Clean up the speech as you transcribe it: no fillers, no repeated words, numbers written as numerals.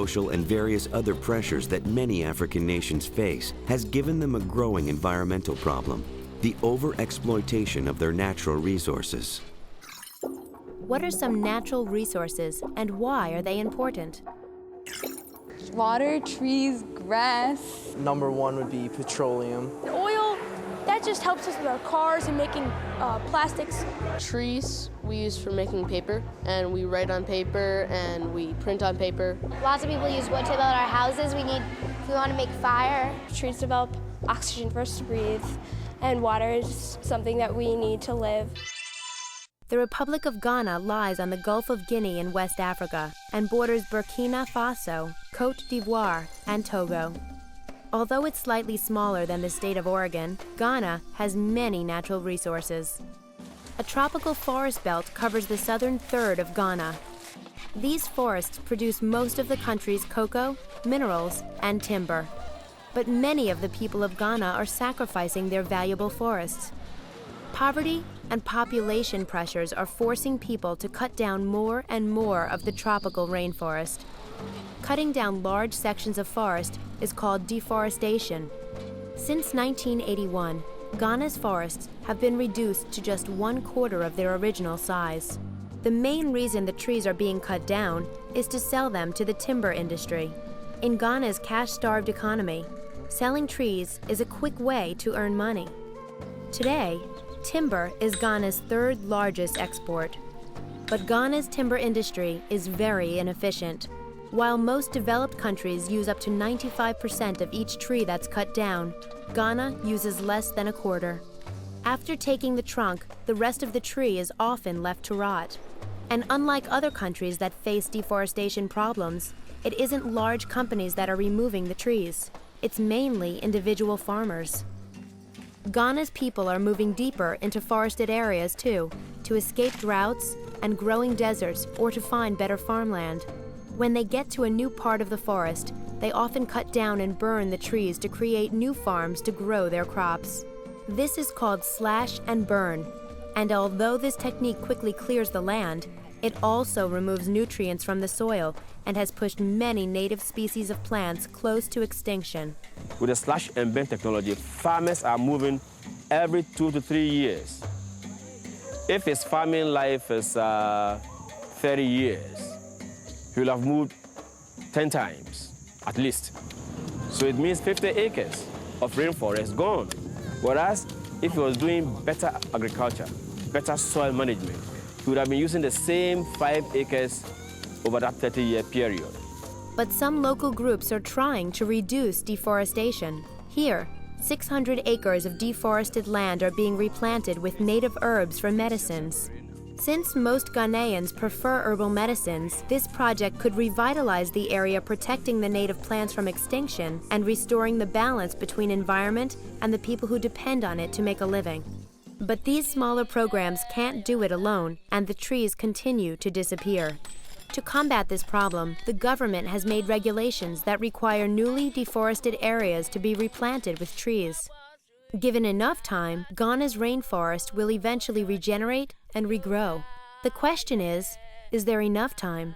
Social and various other pressures that many African nations face has given them a growing environmental problem, the overexploitation of their natural resources. What are some natural resources and why are they important? Water, trees, grass. Number one would be petroleum. Oil, that just helps us with our cars and making plastics. Trees we use for making paper, and we write on paper and we print on paper. Lots of people use wood to build our houses. If we want to make fire. Trees develop oxygen for us to breathe, and water is something that we need to live. The Republic of Ghana lies on the Gulf of Guinea in West Africa and borders Burkina Faso, Côte d'Ivoire, and Togo. Although it's slightly smaller than the state of Oregon, Ghana has many natural resources. A tropical forest belt covers the southern third of Ghana. These forests produce most of the country's cocoa, minerals, and timber. But many of the people of Ghana are sacrificing their valuable forests. Poverty and population pressures are forcing people to cut down more and more of the tropical rainforest. Cutting down large sections of forest is called deforestation. Since 1981, Ghana's forests have been reduced to just 1/4 of their original size. The main reason the trees are being cut down is to sell them to the timber industry. In Ghana's cash-starved economy, selling trees is a quick way to earn money. Today, timber is Ghana's third largest export. But Ghana's timber industry is very inefficient. While most developed countries use up to 95% of each tree that's cut down, Ghana uses less than 1/4. After taking the trunk, the rest of the tree is often left to rot. And unlike other countries that face deforestation problems, it isn't large companies that are removing the trees. It's mainly individual farmers. Ghana's people are moving deeper into forested areas too, to escape droughts and growing deserts or to find better farmland. When they get to a new part of the forest, they often cut down and burn the trees to create new farms to grow their crops. This is called slash and burn, and although this technique quickly clears the land, it also removes nutrients from the soil and has pushed many native species of plants close to extinction. With the slash and burn technology, farmers are moving every 2 to 3 years. If his farming life is 30 years, he will have moved 10 times, at least. So it means 50 acres of rainforest gone. Whereas if he was doing better agriculture, better soil management, he would have been using the same 5 acres over that 30-year period. But some local groups are trying to reduce deforestation. Here, 600 acres of deforested land are being replanted with native herbs for medicines. Since most Ghanaians prefer herbal medicines, this project could revitalize the area, protecting the native plants from extinction and restoring the balance between environment and the people who depend on it to make a living. But these smaller programs can't do it alone, and the trees continue to disappear. To combat this problem, the government has made regulations that require newly deforested areas to be replanted with trees. Given enough time, Ghana's rainforest will eventually regenerate and regrow. The question is there enough time?